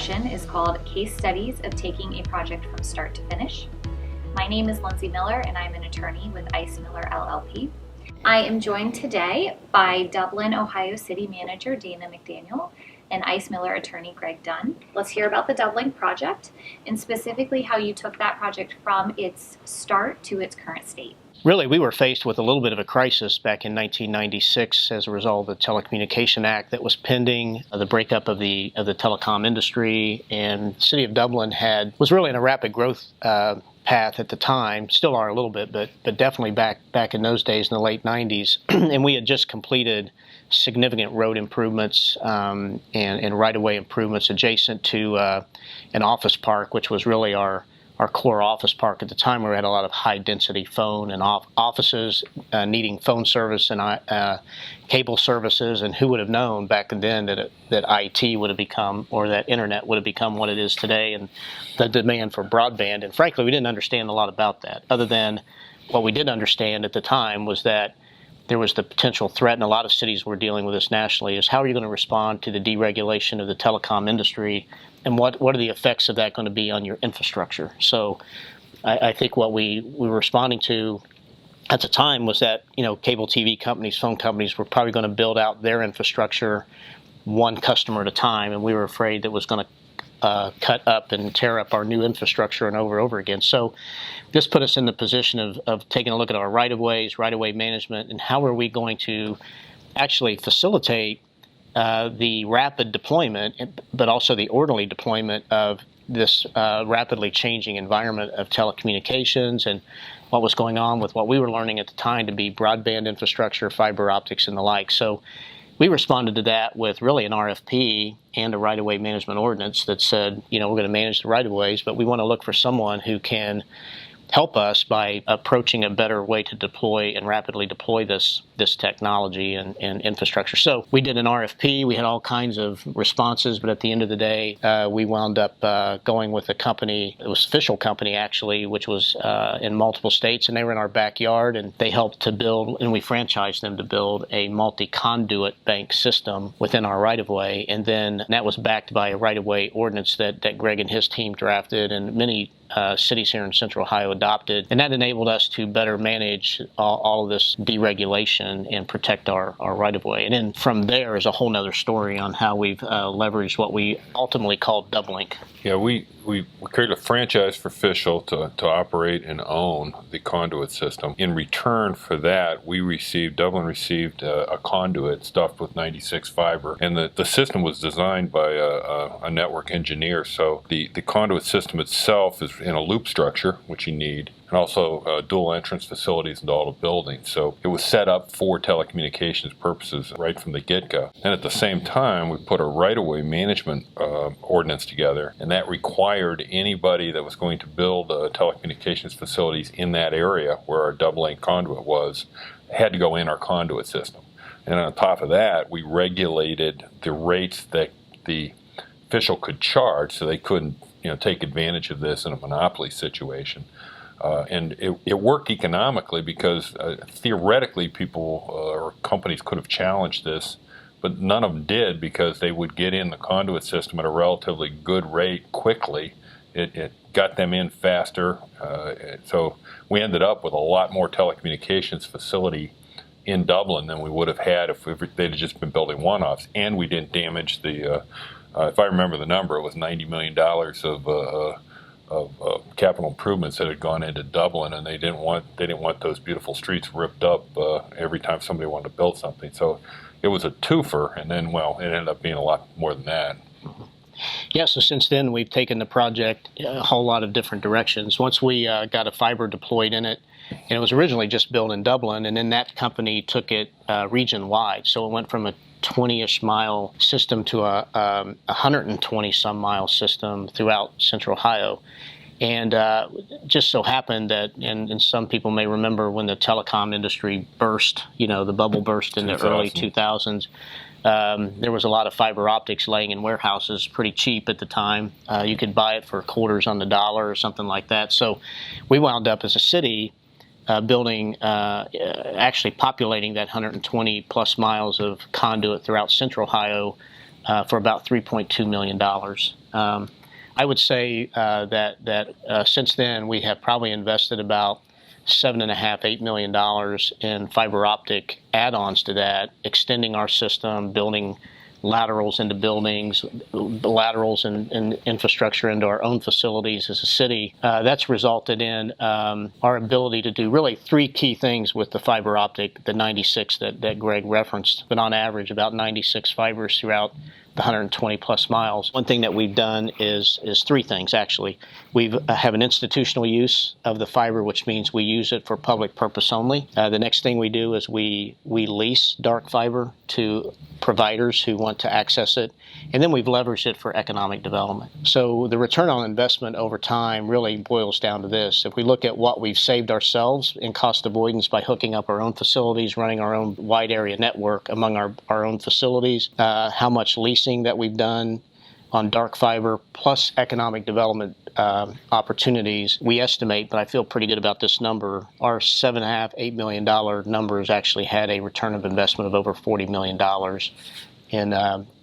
session is called Case Studies of Taking a Project from Start to Finish. My name is Lindsay Miller and I'm an attorney with Ice Miller LLP. I am joined today by Dublin, Ohio City Manager Dana McDaniel and Ice Miller attorney Greg Dunn. Let's hear about the Dublin Project and specifically how you took that project from its start to its current state. Really, we were faced with a little bit of a crisis back in 1996 as a result of the Telecommunication Act that was pending, the breakup of the telecom industry, and the city of Dublin was really in a rapid growth path at the time, still are a little bit, but definitely back in those days in the late 90s. And we had just completed significant road improvements and right-of-way improvements adjacent to an office park, which was really our core office park at the time, where we had a lot of high-density phone and offices needing phone service and cable services. And who would have known back then that IT would have become, or that internet would have become what it is today, and the demand for broadband. And frankly, we didn't understand a lot about that, other than what we did understand at the time was that there was the potential threat, and a lot of cities were dealing with this nationally, is how are you going to respond to the deregulation of the telecom industry, and what are the effects of that going to be on your infrastructure? So I think what we were responding to at the time was that, cable TV companies, phone companies were probably going to build out their infrastructure one customer at a time, and we were afraid that it was going to cut up and tear up our new infrastructure and over again. So this put us in the position of taking a look at our right-of-ways, right-of-way management, and how are we going to actually facilitate the rapid deployment, but also the orderly deployment of this rapidly changing environment of telecommunications and what was going on with what we were learning at the time to be broadband infrastructure, fiber optics, and the like. So we responded to that with really an RFP and a right-of-way management ordinance that said, we're going to manage the right-of-ways, but we want to look for someone who can help us by approaching a better way to deploy and rapidly deploy this technology and infrastructure. So we did an RFP. We had all kinds of responses, but at the end of the day, we wound up going with a company. It was an official company, actually, which was in multiple states, and they were in our backyard, and they helped to build, and we franchised them to build a multi-conduit bank system within our right-of-way, and then that was backed by a right-of-way ordinance that Greg and his team drafted, and many cities here in Central Ohio adopted, and that enabled us to better manage all of this deregulation and protect our right-of-way. And then from there is a whole nother story on how we've leveraged what we ultimately called Doublink. Yeah, we created a franchise for Official to operate and own the conduit system. In return for that, Dublin received a conduit stuffed with 96 fiber, and the system was designed by a network engineer. So the conduit system itself is in a loop structure, which you need, and also dual entrance facilities into all the buildings. So it was set up for telecommunications purposes right from the get-go. And at the same time, we put a right-of-way management ordinance together, and that required anybody that was going to build telecommunications facilities in that area where our double-lane conduit was, had to go in our conduit system. And on top of that, we regulated the rates that the official could charge, so they couldn't take advantage of this in a monopoly situation. And it worked economically because theoretically people or companies could have challenged this, but none of them did because they would get in the conduit system at a relatively good rate quickly. It got them in faster. So we ended up with a lot more telecommunications facility in Dublin than we would have had if they'd have just been building one-offs. And we didn't damage the, if I remember the number, it was $90 million of capital improvements that had gone into Dublin, and they didn't want those beautiful streets ripped up every time somebody wanted to build something. So it was a twofer, and then, it ended up being a lot more than that. Yeah, so since then we've taken the project a whole lot of different directions. Once we got a fiber deployed in it, and it was originally just built in Dublin, and then that company took it region-wide. So it went from a 20-ish mile system to a 120-some mile system throughout Central Ohio. And just so happened that, and some people may remember when the telecom industry burst, the bubble burst in the early 2000s, there was a lot of fiber optics laying in warehouses pretty cheap at the time. You could buy it for quarters on the dollar or something like that. So we wound up as a city building, actually populating that 120 plus miles of conduit throughout Central Ohio for about $3.2 million. I would say that since then we have probably invested about $7.5–8 million in fiber optic add-ons to that, extending our system, building laterals into buildings, laterals and infrastructure into our own facilities as a city. That's resulted in our ability to do really three key things with the fiber optic, the 96 that Greg referenced, but on average about 96 fibers throughout the 120 plus miles. One thing that we've done is three things actually. We have an institutional use of the fiber, which means we use it for public purpose only. The next thing we do is we lease dark fiber to providers who want to access it, and then we've leveraged it for economic development. So the return on investment over time really boils down to this. If we look at what we've saved ourselves in cost avoidance by hooking up our own facilities, running our own wide area network among our own facilities, how much leasing that we've done on dark fiber, plus economic development opportunities, we estimate, but I feel pretty good about this number, our $7.5–8 million numbers actually had a return of investment of over $40 million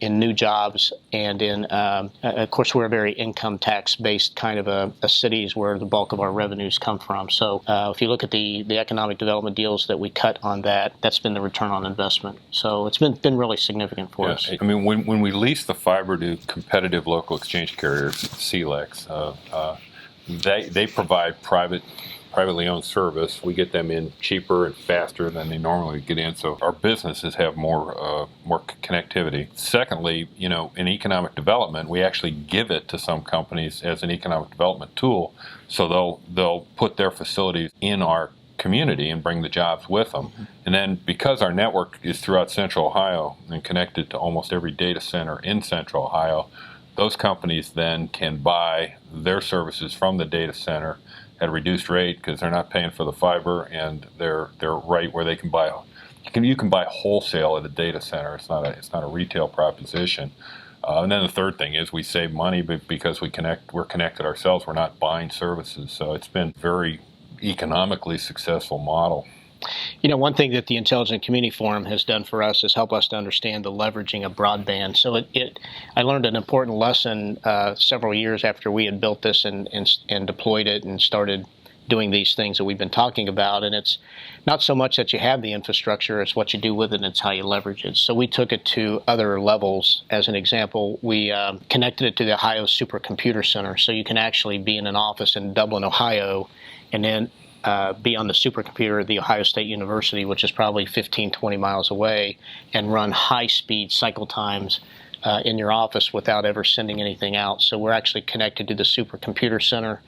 in new jobs, and in of course we're a very income tax based kind of a cities where the bulk of our revenues come from. So if you look at the economic development deals that we cut on that's been the return on investment. So it's been really significant for us. I mean, when we lease the fiber to competitive local exchange carriers, CLECs, they provide privately owned service. We get them in cheaper and faster than they normally get in, so our businesses have more connectivity. Secondly, in economic development, we actually give it to some companies as an economic development tool, so they'll put their facilities in our community and bring the jobs with them. Mm-hmm. And then because our network is throughout Central Ohio and connected to almost every data center in Central Ohio, those companies then can buy their services from the data center at a reduced rate because they're not paying for the fiber, and they're right where they can buy. You can buy wholesale at a data center. It's not a retail proposition. And then the third thing is we save money because we're connected ourselves. We're not buying services. So it's been a very economically successful model. One thing that the Intelligent Community Forum has done for us is help us to understand the leveraging of broadband. So I learned an important lesson several years after we had built this and deployed it and started doing these things that we've been talking about. And it's not so much that you have the infrastructure, it's what you do with it and it's how you leverage it. So we took it to other levels. As an example, we connected it to the Ohio Supercomputer Center. So you can actually be in an office in Dublin, Ohio, and then be on the supercomputer at the Ohio State University, which is probably 15–20 miles away, and run high-speed cycle times in your office without ever sending anything out. So we're actually connected to the supercomputer center.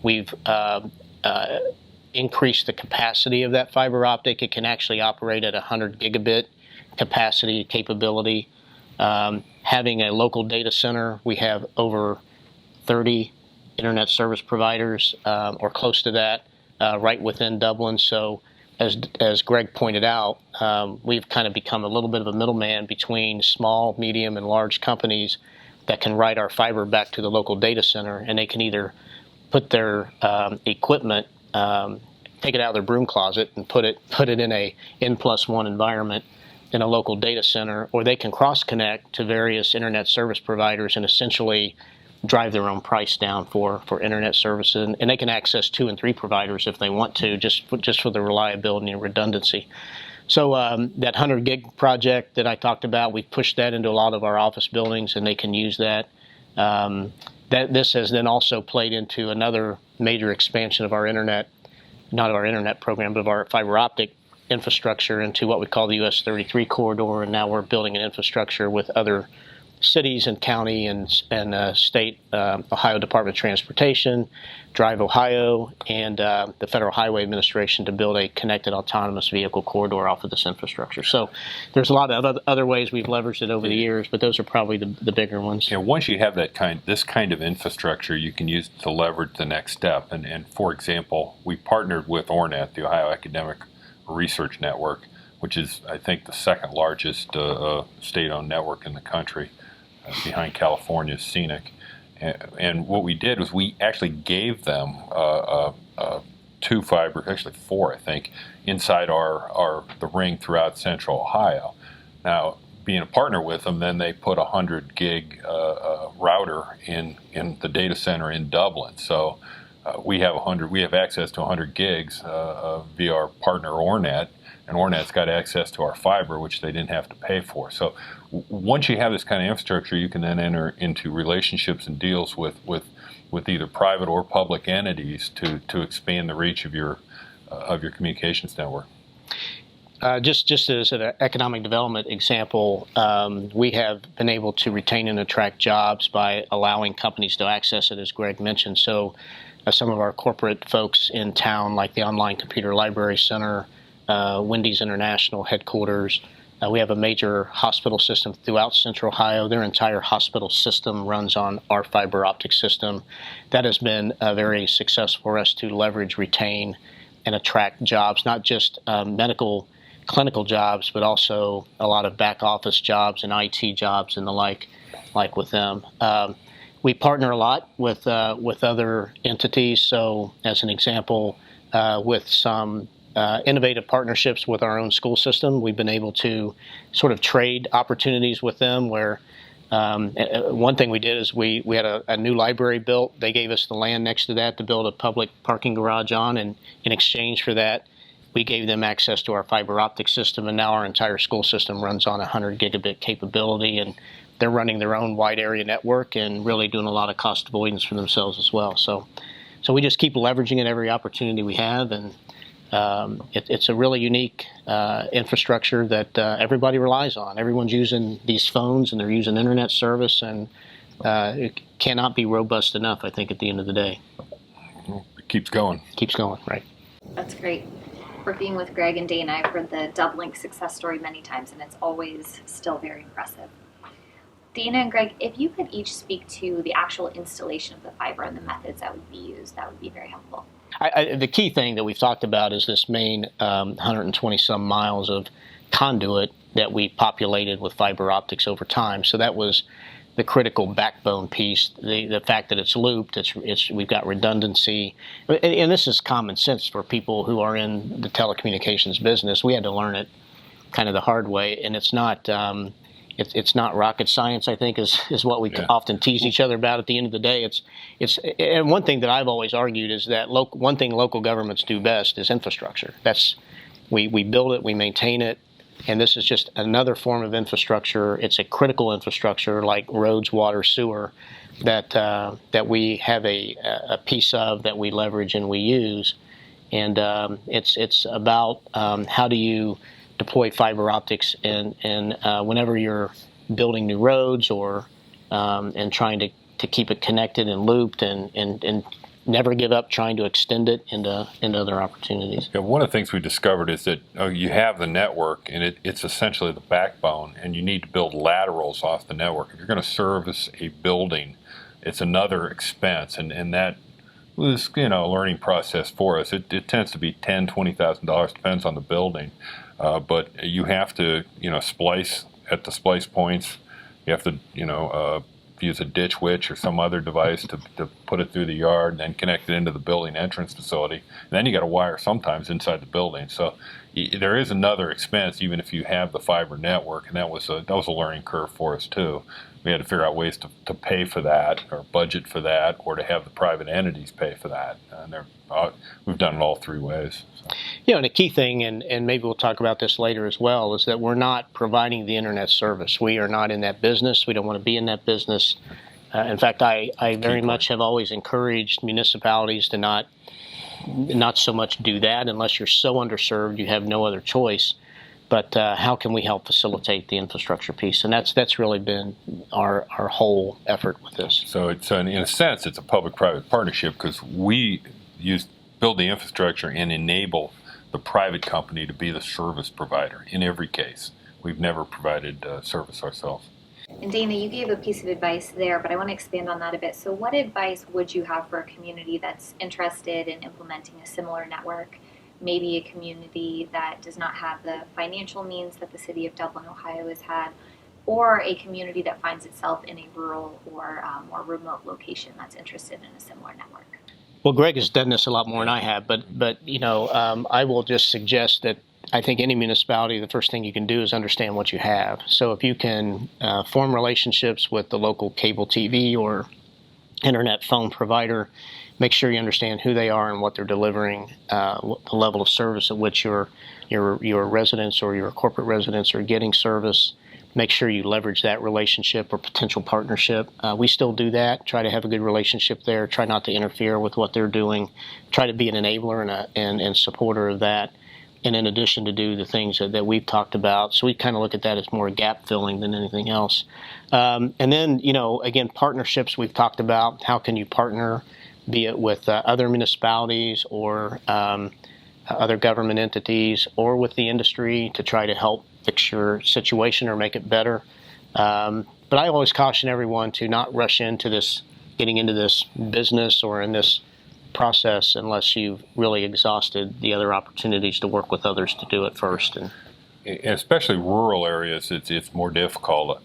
We've increased the capacity of that fiber optic. It can actually operate at 100 gigabit capability. Having a local data center, we have over 30 internet service providers or close to that right within Dublin. So as Greg pointed out, we've kind of become a little bit of a middleman between small, medium, and large companies that can write our fiber back to the local data center, and they can either put their equipment, take it out of their broom closet and put it in a N+1 environment in a local data center, or they can cross-connect to various internet service providers and essentially drive their own price down for internet services, and they can access 2 and 3 providers if they want to, just for the reliability and redundancy. So that 100 gig project that I talked about, we've pushed that into a lot of our office buildings, and they can use that. This has then also played into another major expansion of our internet, not of our internet program, but of our fiber optic infrastructure into what we call the US 33 corridor, and now we're building an infrastructure with other cities and county and state, Ohio Department of Transportation, Drive Ohio, and the Federal Highway Administration to build a connected autonomous vehicle corridor off of this infrastructure. So there's a lot of other ways we've leveraged it over the years, but those are probably the bigger ones. Once you have this kind of infrastructure, you can use it to leverage the next step. And for example, we partnered with ORNET, the Ohio Academic Research Network, which is, I think, the second largest state-owned network in the country, behind California's Scenic. And what we did was we actually gave them 2 fiber, actually 4, I think, inside the ring throughout Central Ohio. Now, being a partner with them, then they put a 100 gig router in the data center in Dublin. So we have access to 100 gigs via our partner Ornet, and Ornet's got access to our fiber, which they didn't have to pay for. So once you have this kind of infrastructure, you can then enter into relationships and deals with either private or public entities to expand the reach of your communications network. Just as an economic development example, we have been able to retain and attract jobs by allowing companies to access it, as Greg mentioned. So some of our corporate folks in town, like the Online Computer Library Center, Wendy's International headquarters, we have a major hospital system throughout Central Ohio. Their entire hospital system runs on our fiber optic system. That has been very successful for us to leverage, retain, and attract jobs, not just clinical jobs, but also a lot of back office jobs and IT jobs and the like with them. We partner a lot with other entities. So, as an example, with some innovative partnerships with our own school system, we've been able to sort of trade opportunities with them. Where one thing we did is we had a new library built. They gave us the land next to that to build a public parking garage on, and in exchange for that, we gave them access to our fiber optic system, and now our entire school system runs on 100 gigabit capability, and they're running their own wide area network and really doing a lot of cost avoidance for themselves as well. So we just keep leveraging it every opportunity we have, and it's a really unique infrastructure that everybody relies on. Everyone's using these phones, and they're using internet service, and it cannot be robust enough, I think, at the end of the day. It keeps going. Keeps going, right. That's great. Working with Greg and Dana, I've heard the Dublin success story many times, and it's always still very impressive. Dana and Greg, if you could each speak to the actual installation of the fiber and the methods that would be used, that would be very helpful. The key thing that we've talked about is this main 120 some miles of conduit that we populated with fiber optics over time. So that was the critical backbone piece. The fact that it's looped, we've got redundancy, and this is common sense for people who are in the telecommunications business. We had to learn it kind of the hard way, and it's not rocket science, I think, is what we often tease each other about. At the end of the day, and one thing that I've always argued is that one thing local governments do best is infrastructure. We build it, we maintain it, and this is just another form of infrastructure. It's a critical infrastructure like roads, water, sewer that we have a piece of that we leverage and we use, and it's about how do you deploy fiber optics and whenever you're building new roads or and trying to keep it connected and looped and never give up trying to extend it into other opportunities. Yeah, one of the things we discovered is that you have the network, and it's essentially the backbone, and you need to build laterals off the network. If you're going to service a building, it's another expense, and that was a learning process for us. It tends to be $10,000, $20,000, depends on the building. But you have to, splice at the splice points. You have to, use a ditch witch or some other device to put it through the yard and then connect it into the building entrance facility. And then you got to wire sometimes inside the building. So there is another expense even if you have the fiber network, and that was a learning curve for us too. We had to figure out ways to pay for that or budget for that or to have the private entities pay for that. And we've done it all three ways. So. And a key thing, and maybe we'll talk about this later as well, is that we're not providing the internet service. We are not in that business. We don't want to be in that business. In fact, I very much have always encouraged municipalities to not so much do that unless you're so underserved you have no other choice. But how can we help facilitate the infrastructure piece? And that's really been our whole effort with this. So in a sense, it's a public-private partnership because we build the infrastructure and enable the private company to be the service provider in every case. We've never provided service ourselves. And Dana, you gave a piece of advice there, but I want to expand on that a bit. So what advice would you have for a community that's interested in implementing a similar network? Maybe a community that does not have the financial means that the city of Dublin, Ohio has had, or a community that finds itself in a rural or more remote location that's interested in a similar network. Well, Greg has done this a lot more than I have, but I will just suggest that I think any municipality, the first thing you can do is understand what you have. So if you can form relationships with the local cable TV or internet phone provider, make sure you understand who they are and what they're delivering, the level of service at which your residents or your corporate residents are getting service. Make sure you leverage that relationship or potential partnership. We still do that. Try to have a good relationship there. Try not to interfere with what they're doing. Try to be an enabler and supporter of that. And in addition, to do the things that we've talked about. So we kind of look at that as more gap filling than anything else. And then, again, partnerships we've talked about. How can you partner, be it with other municipalities or other government entities or with the industry to try to help fix your situation or make it better. But I always caution everyone to not rush into getting into this business or in this process unless you've really exhausted the other opportunities to work with others to do it first. And especially rural areas, it's more difficult,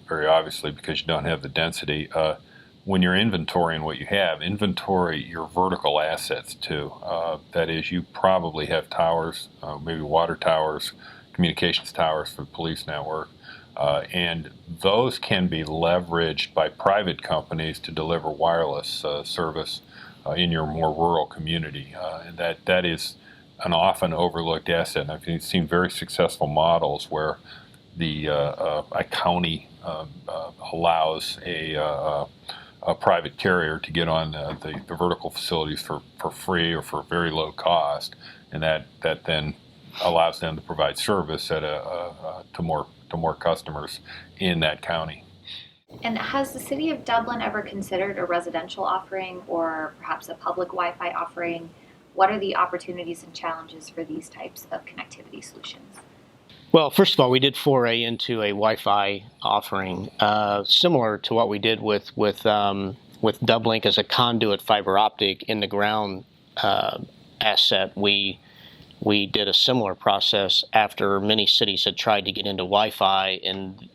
very obviously, because you don't have the density. When you're inventorying what you have, inventory your vertical assets too. That is, you probably have towers, maybe water towers, communications towers for the police network, and those can be leveraged by private companies to deliver wireless service in your more rural community. And that is an often overlooked asset. And I've seen very successful models where a county allows a private carrier to get on the vertical facilities for free or for very low cost, and that then allows them to provide service to more customers in that county. And has the City of Dublin ever considered a residential offering or perhaps a public Wi-Fi offering? What are the opportunities and challenges for these types of connectivity solutions? Well, first of all, we did foray into a Wi-Fi offering, similar to what we did with Dublink as a conduit fiber optic in the ground asset. We did a similar process after many cities had tried to get into Wi-Fi, and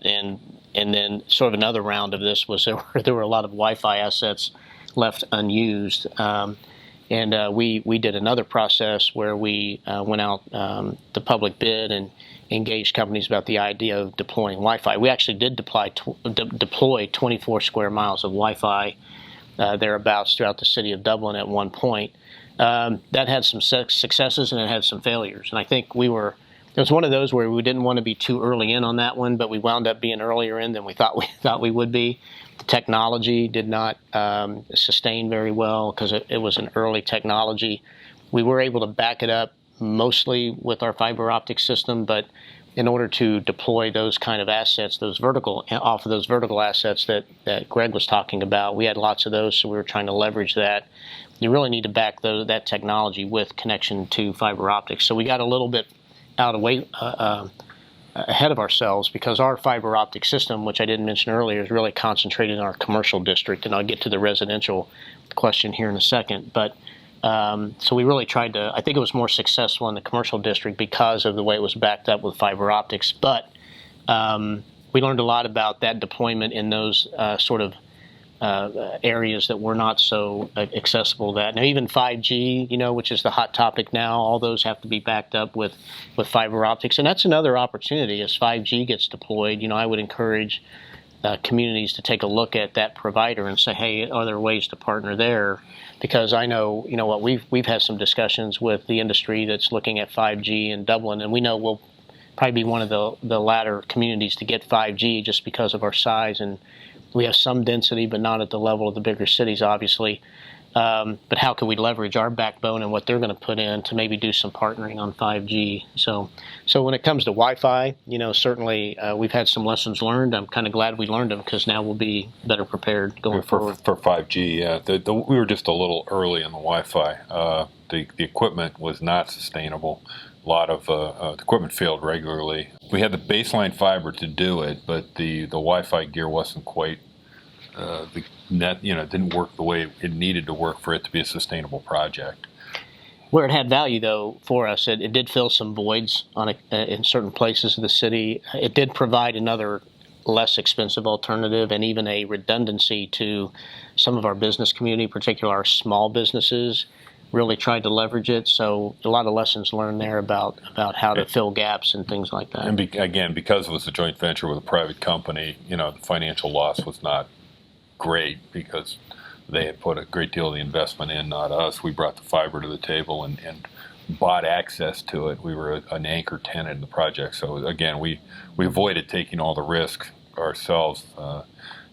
then sort of another round of this was there were a lot of Wi-Fi assets left unused. And we did another process where we went out the public bid and engaged companies about the idea of deploying Wi-Fi. We actually did deploy 24 square miles of Wi-Fi thereabouts throughout the city of Dublin at one point. That had some successes and it had some failures. And I think it was one of those where we didn't want to be too early in on that one, but we wound up being earlier in than we thought we would be. The technology did not sustain very well because it was an early technology. We were able to back it up mostly with our fiber optic system, but in order to deploy those kind of assets, off of those vertical assets that Greg was talking about, we had lots of those, so we were trying to leverage that. You really need to back that technology with connection to fiber optics. So we got a little bit ahead of ourselves because our fiber optic system, which I didn't mention earlier, is really concentrated in our commercial district, and I'll get to the residential question here in a second. But so we really tried to, I think it was more successful in the commercial district because of the way it was backed up with fiber optics. But we learned a lot about that deployment in those sort of areas that were not so accessible to that. Now, even 5G, which is the hot topic now, all those have to be backed up with fiber optics. And that's another opportunity as 5G gets deployed. I would encourage communities to take a look at that provider and say, hey, are there ways to partner there? Because I know, what we've had some discussions with the industry that's looking at 5G in Dublin, and we know we'll probably be one of the latter communities to get 5G just because of our size, and we have some density, but not at the level of the bigger cities, obviously. But how can we leverage our backbone and what they're going to put in to maybe do some partnering on 5G? So when it comes to Wi-Fi, certainly we've had some lessons learned. I'm kind of glad we learned them because now we'll be better prepared going forward. For 5G, yeah. We were just a little early in the Wi-Fi. The equipment was not sustainable. A lot of the equipment failed regularly. We had the baseline fiber to do it, but the Wi-Fi gear wasn't quite the net. Didn't work the way it needed to work for it to be a sustainable project. Where it had value, though, for us, it did fill some voids in certain places of the city. It did provide another less expensive alternative and even a redundancy to some of our business community, particularly our small businesses. really tried to leverage it. So a lot of lessons learned there about how to fill gaps and things like that. And again, because it was a joint venture with a private company, the financial loss was not great because they had put a great deal of the investment in, not us. We brought the fiber to the table and bought access to it. We were an anchor tenant in the project. So again, we avoided taking all the risk ourselves,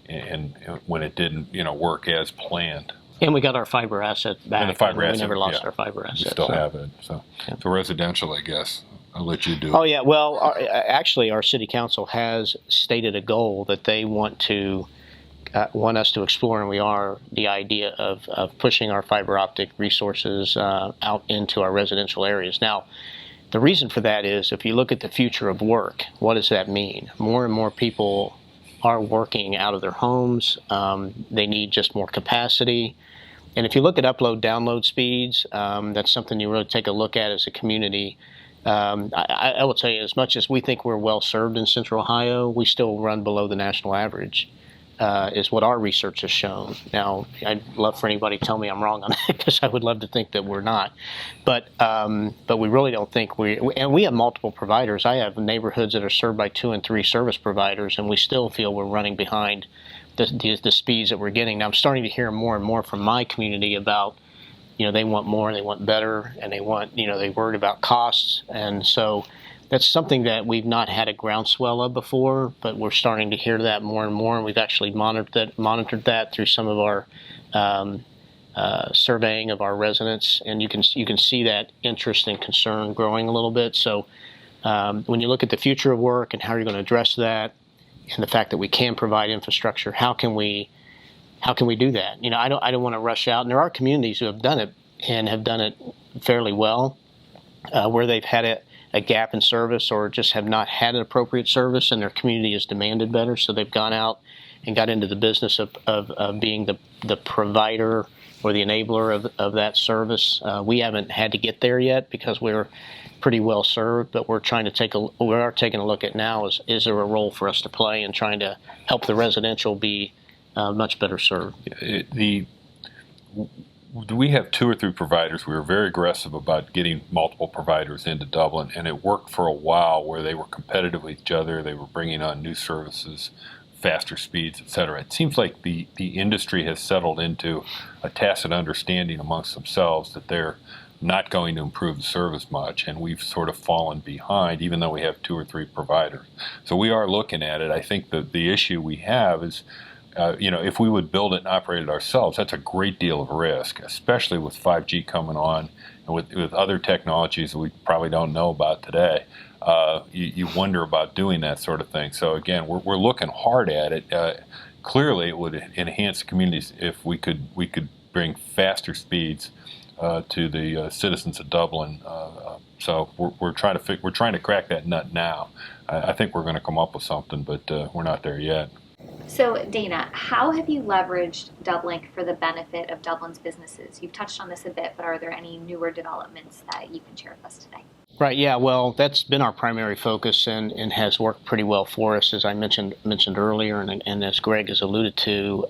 and when it didn't work as planned. And we got our fiber asset back. And the fiber asset, we never lost our fiber asset. We still have it. So residential, I guess. I'll let you do it. Oh yeah. Well, actually, our city council has stated a goal that they want us to explore, and we are, the idea of pushing our fiber optic resources out into our residential areas. Now, the reason for that is if you look at the future of work, what does that mean? More and more people are working out of their homes. They need just more capacity. And if you look at upload, download speeds, that's something you really take a look at as a community. I will tell you, as much as we think we're well served in Central Ohio, we still run below the national average, is what our research has shown. Now, I'd love for anybody to tell me I'm wrong on that, because I would love to think that we're not. But we really don't think and we have multiple providers. I have neighborhoods that are served by 2 and 3 service providers, and we still feel we're running behind the speeds that we're getting. Now, I'm starting to hear more and more from my community about, they want more, they want better, and they want, they're worried about costs. And so that's something that we've not had a groundswell of before, but we're starting to hear that more and more. And we've actually monitored that through some of our surveying of our residents, and you can see that interest and concern growing a little bit. So when you look at the future of work and how you're going to address that, and the fact that we can provide infrastructure, how can we do that? I don't want to rush out. And there are communities who have done it and have done it fairly well, where they've had a gap in service or just have not had an appropriate service, and their community has demanded better. So they've gone out and got into the business of being the provider or the enabler of that service. We haven't had to get there yet because we're pretty well served, but we are taking a look at now is there a role for us to play in trying to help the residential be much better served. We have 2 or 3 providers. We were very aggressive about getting multiple providers into Dublin, and it worked for a while where they were competitive with each other. They were bringing on new services, faster speeds, et cetera. It seems like the industry has settled into a tacit understanding amongst themselves that they're not going to improve the service much, and we've sort of fallen behind, even though we have 2 or 3 providers. So we are looking at it. I think that the issue we have is, if we would build it and operate it ourselves, that's a great deal of risk, especially with 5G coming on and with other technologies that we probably don't know about today. You wonder about doing that sort of thing. So again, we're looking hard at it. Clearly, it would enhance communities if we could bring faster speeds to the citizens of Dublin. So we're trying to crack that nut now. I think we're going to come up with something, but we're not there yet. So Dana, how have you leveraged Dublink for the benefit of Dublin's businesses? You've touched on this a bit, but are there any newer developments that you can share with us today? Right. Yeah. Well, that's been our primary focus and has worked pretty well for us, as I mentioned earlier, and as Greg has alluded to.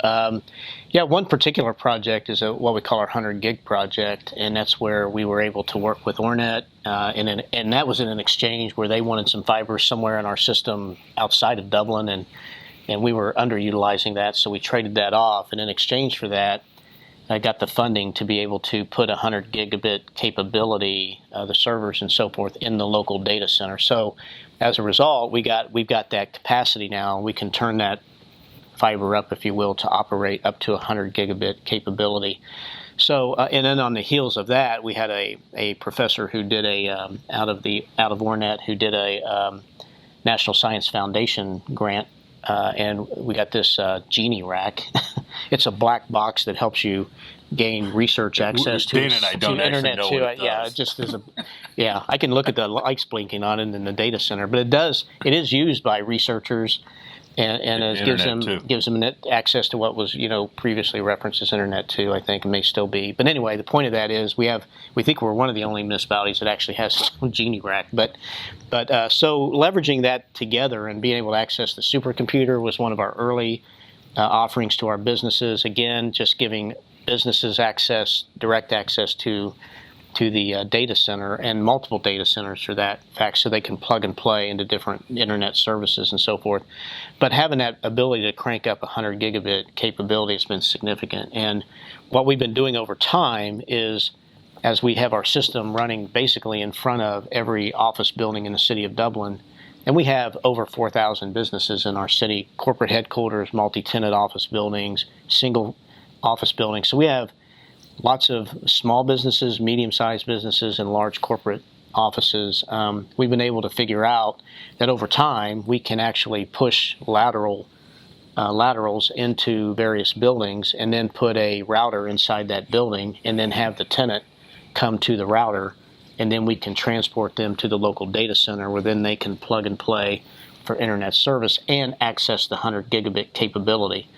One particular project is what we call our 100 gig project, and that's where we were able to work with Ornet, and that was in an exchange where they wanted some fiber somewhere in our system outside of Dublin, and we were underutilizing that, so we traded that off, and in exchange for that, I got the funding to be able to put 100 gigabit capability, the servers and so forth, in the local data center. So as a result, we've got that capacity now. We can turn that fiber up, if you will, to operate up to 100 gigabit capability. So, and then on the heels of that, we had a professor who did out of Ornet, who did a National Science Foundation grant. And we got this Genie rack. It's a black box that helps you gain research access to Dana and I don't internet know too. what it does. Yeah, it just is I can look at the lights blinking on it in the data center, but it is used by researchers, and it gives them access to what was previously referenced as Internet 2, I think, and may still be. But anyway, the point of that is we think we're one of the only municipalities that actually has its own Genie rack. But so leveraging that together and being able to access the supercomputer was one of our early offerings to our businesses. Again, just giving businesses direct access to the data center, and multiple data centers for that fact, so they can plug and play into different internet services and so forth. But having that ability to crank up 100 gigabit capability has been significant. And what we've been doing over time is, as we have our system running basically in front of every office building in the city of Dublin, and we have over 4,000 businesses in our city, corporate headquarters, multi-tenant office buildings, single office buildings. So we have lots of small businesses, medium-sized businesses, and large corporate offices. We've been able to figure out that over time we can actually push laterals into various buildings, and then put a router inside that building, and then have the tenant come to the router, and then we can transport them to the local data center, where then they can plug and play for internet service and access the 100 gigabit capability.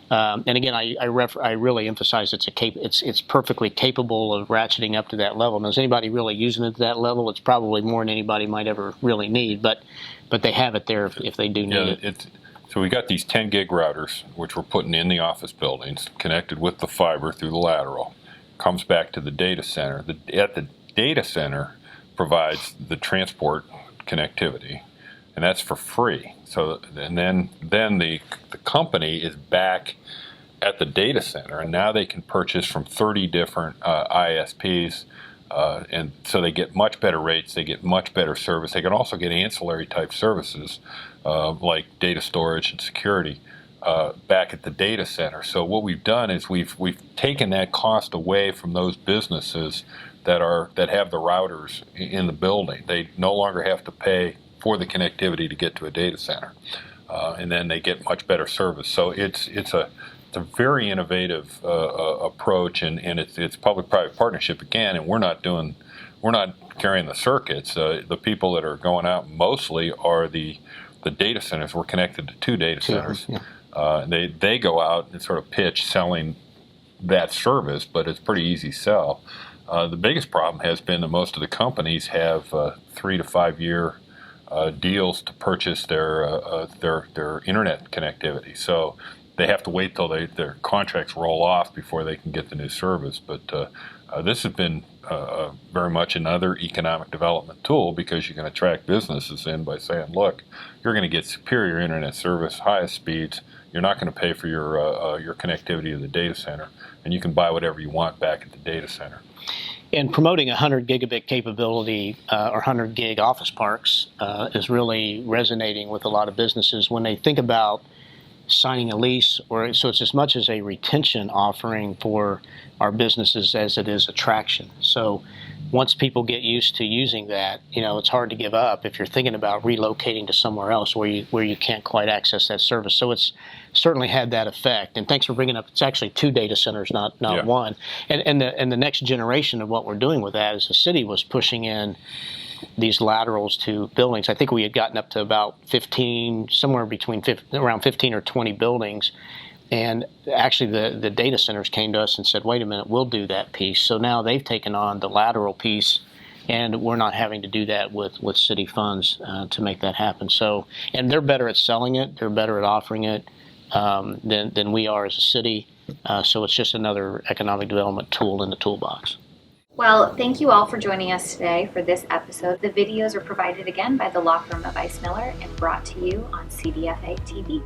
And again, I really emphasize it's perfectly capable of ratcheting up to that level. Now, is anybody really using it to that level? It's probably more than anybody might ever really need, but they have it there if they do need it. So we got these 10 gig routers, which we're putting in the office buildings, connected with the fiber through the lateral. Comes back to the data center. At the data center provides the transport connectivity, and that's for free. So, and then the company is back at the data center, and now they can purchase from 30 different ISPs, and so they get much better rates, they get much better service. They can also get ancillary type services like data storage and security back at the data center. So what we've done is we've taken that cost away from those businesses that have the routers in the building. They no longer have to pay for the connectivity to get to a data center, and then they get much better service. So it's a very innovative approach, and it's public-private partnership again. And we're not carrying the circuits. The people that are going out mostly are the data centers. We're connected to 2 data centers. Yeah. They go out and sort of pitch selling that service, but it's pretty easy sell. The biggest problem has been that most of the companies have 3 to 5 year deals to purchase their internet connectivity. So they have to wait till their contracts roll off before they can get the new service. But this has been very much another economic development tool, because you can attract businesses in by saying, look, you're going to get superior internet service, highest speeds. You're not going to pay for your connectivity to the data center, and you can buy whatever you want back at the data center. And promoting 100 gigabit capability or 100 gig office parks is really resonating with a lot of businesses when they think about signing a lease, so it's as much as a retention offering for our businesses as it is attraction. So once people get used to using that, it's hard to give up if you're thinking about relocating to somewhere else where you can't quite access that service. So it's certainly had that effect. And thanks for bringing up, it's actually 2 data centers, not Yeah. one. And the next generation of what we're doing with that is the city was pushing in these laterals to buildings. I think we had gotten up to about 15, somewhere between around 15 or 20 buildings. And actually the data centers came to us and said, wait a minute, we'll do that piece. So now they've taken on the lateral piece, and we're not having to do that with city funds to make that happen. So, and they're better at selling it, they're better at offering it than we are as a city. So it's just another economic development tool in the toolbox. Well, thank you all for joining us today for this episode. The videos are provided again by the law firm of Ice Miller and brought to you on CDFA TV.